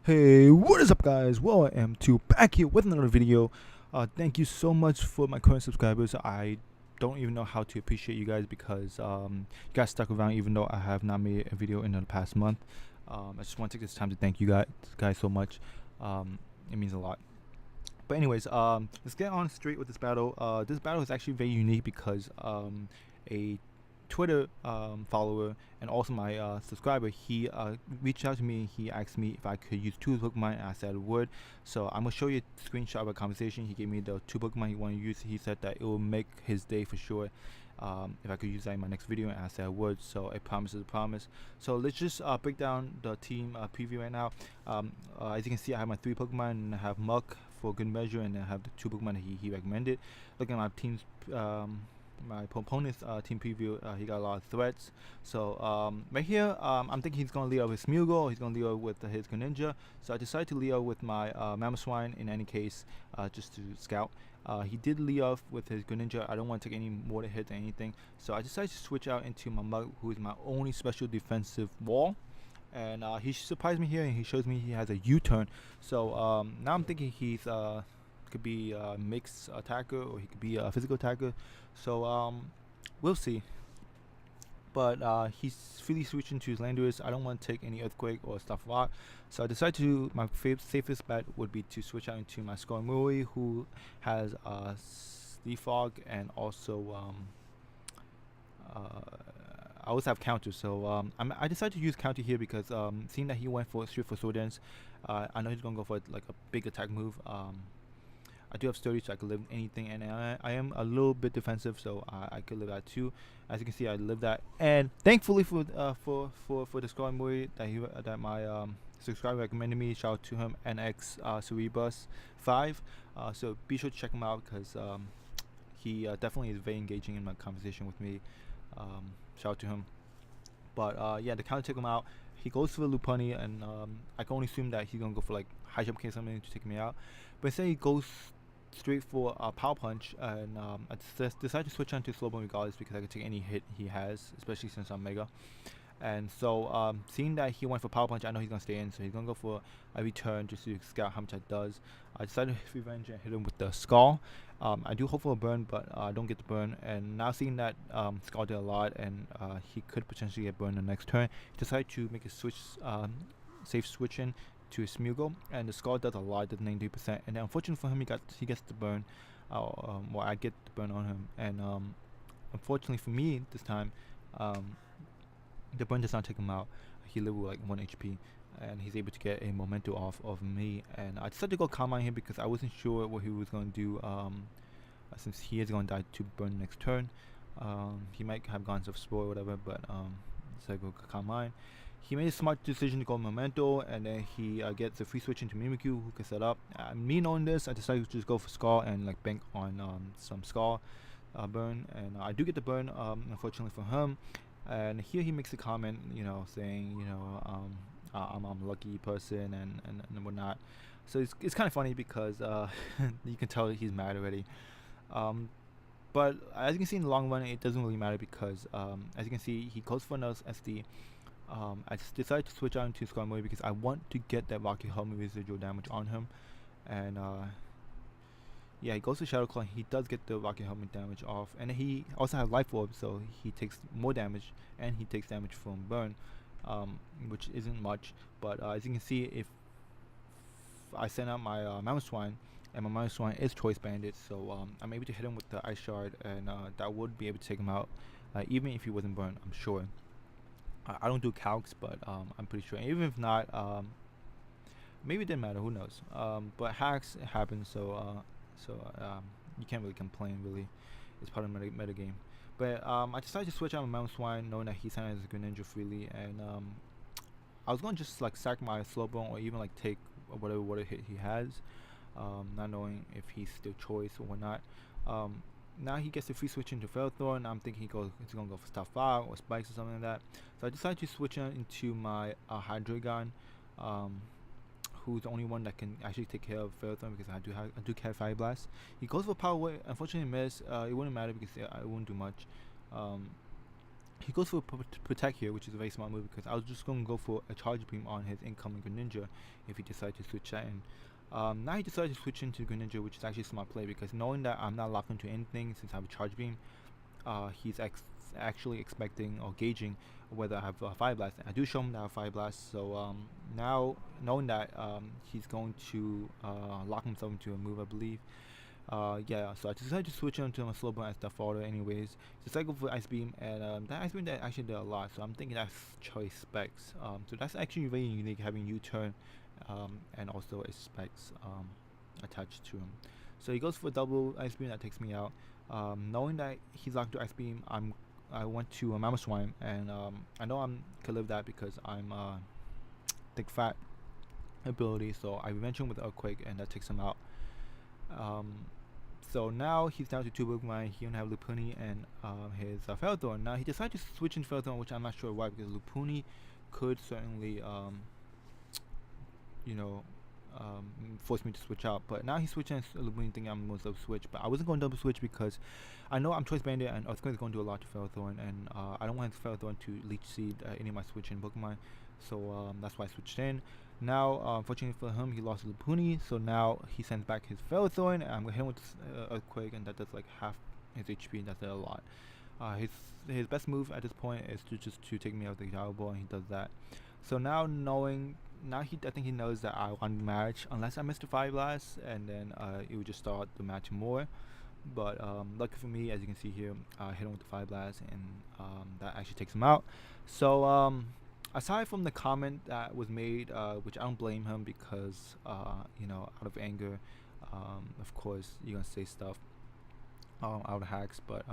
Hey, what is up, guys? Well, I am too back here with another video. Thank you so much for my current subscribers. I don't even know how to appreciate you guys because you guys stuck around even though I have not made a video in the past month. I just want to take this time to thank you guys so much. It means a lot. But anyways, let's get on straight with this battle. This battle is actually very unique because a Twitter follower and also my subscriber, he reached out to me. He asked me if I could use two Pokemon, and I said I would. So I'm gonna show you a screenshot of a conversation. He gave me the two Pokemon he wanted to use. He said that it will make his day for sure if I could use that in my next video, and I said I would. So a promise is a promise. So let's just break down the team preview right now. As you can see, I have my three Pokemon, and I have Muck for good measure, and I have the two Pokemon that he recommended. Looking at my team's my opponent's team preview, he got a lot of threats. So right here, I'm thinking he's going to lead out with Smeargle, he's going to lead out with his Greninja. So I decided to lead out with my Mamoswine in any case, just to scout. He did lead off with his Greninja. I don't want to take any more hits or anything. So I decided to switch out into my Mug, who is my only special defensive wall. And he surprised me here, and he shows me he has a U-turn. So now I'm thinking he's could be a mixed attacker, or he could be a physical attacker. So we'll see. But he's freely switching to his Landorus. I don't want to take any Earthquake or Stuff Rock, so I decided to. My safest bet would be to switch out into my Skarmory, who has Sleep Fog and also I also have counter. So I decided to use counter here because seeing that he went for straight for Sword Dance, I know he's gonna go for like a big attack move. I do have sturdy, so I could live anything, and I am a little bit defensive, so I could live that too. As you can see, I live that, and thankfully for the Skarmory that my subscriber recommended me. Shout out to him, NX Cerebus 5. So be sure to check him out because he definitely is very engaging in my conversation with me. Shout out to him. But yeah, the counter took him out. He goes for the Lopunny, and I can only assume that he's gonna go for like high jump K something to take me out. But instead he goes straight for a Power Punch, and I decided to switch on to Slowbone regardless because I could take any hit he has, especially since I'm Mega. And so seeing that he went for Power Punch, I know he's gonna stay in, so he's gonna go for a return just to scout how much that does. I decided to revenge and hit him with the Skull. I do hope for a burn, but I don't get the burn. And now seeing that Skull did a lot, and he could potentially get burned the next turn, he decided to make a switch, safe switch in to his Smeargle, and the Skull does a lot, does 93%. And then unfortunately for him, he gets the burn. Well, I get the burn on him, and unfortunately for me this time, the burn does not take him out. He lived with like 1 HP, and he's able to get a memento off of me. And I decided to go Calm Mind here because I wasn't sure what he was going to do. Since he is going to die to burn next turn, he might have gone to Spore or whatever, but so I go Calm Mind. He made a smart decision to go Memento, and then he gets a free switch into Mimikyu, who can set up. Me knowing this, I decided to just go for Skull and like bank on some Skull burn, and I do get the burn, unfortunately for him. And here he makes a comment, saying, I'm a lucky person and whatnot. So it's kind of funny because you can tell he's mad already. But as you can see in the long run, it doesn't really matter because as you can see, he goes for another SD. I just decided to switch out into Skarmory because I want to get that Rocky Helmet residual damage on him. And yeah, he goes to Shadow Claw, and he does get the Rocky Helmet damage off. And he also has Life Orb, so he takes more damage, and he takes damage from Burn, which isn't much. But as you can see, if I send out my Mamoswine, and my Mamoswine is Choice Bandit, so I'm able to hit him with the Ice Shard, and that would be able to take him out, even if he wasn't burned, I'm sure. I don't do calcs, but I'm pretty sure. And even if not, maybe it didn't matter. Who knows? But hacks happen, so you can't really complain. Really, it's part of the meta game. But I decided to switch out my Mamoswine, knowing that he signed as a Greninja freely, and I was going to just like sack my Slowbone or even like take whatever water hit he has, not knowing if he's still choice or whatnot. Now he gets a free switch into Ferrothorn. I'm thinking he's gonna go for Stuff Fog or Spikes or something like that. So I decided to switch into my Hydreigon, who's the only one that can actually take care of Ferrothorn because I do carry Fire Blast. He goes for Power Wave. Unfortunately, missed. It wouldn't matter because it wouldn't do much. He goes for protect here, which is a very smart move because I was just going to go for a charge beam on his incoming Greninja if he decided to switch that in. Now he decided to switch into Greninja, which is actually a smart play because knowing that I'm not locked into anything since I have a charge beam, he's actually expecting or gauging whether I have Fire Blast. And I do show him that I have Fire Blast, so now knowing that he's going to lock himself into a move, I believe. Yeah, so I decided to switch into a slow burn as the fodder anyways. So I go for Ice Beam, and that Ice Beam that actually did a lot, so I'm thinking that's choice specs. So that's actually very unique, having U-turn and also a specs attached to him. So he goes for double Ice Beam, that takes me out. Knowing that he's locked to Ice Beam, I went to a Mammoth Swine, and I know I can live that because I'm thick fat ability, so I revenge him with Earthquake, and that takes him out. So now he's down to 2 Pokemon. He don't have Lopunny and his Ferrothorn. Now he decided to switch into Ferrothorn, which I'm not sure why, because Lopunny could certainly you know force me to switch out. But now he's switching Lopunny, thinking I'm going to double switch. But I wasn't going to double switch because I know I'm Choice Bandit and Earthquake is going to do a lot to Ferrothorn, and I don't want his Ferrothorn to Leech Seed any of my switching Pokemon. So that's why I switched in. Now, unfortunately for him, he lost Lopunny, so now he sends back his Ferrothorn, and I'm going to hit him with this, Earthquake, and that does like half his HP, and that's a lot. His best move at this point is to take me out with the Gyro Ball, and he does that. So now I think he knows that I want to match, unless I miss the Fire Blast, and then it would just start the match more. But lucky for me, as you can see here, I hit him with the Fire Blast, and that actually takes him out. So aside from the comment that was made, which I don't blame him because, out of anger, of course, you're going to say stuff out of hacks. But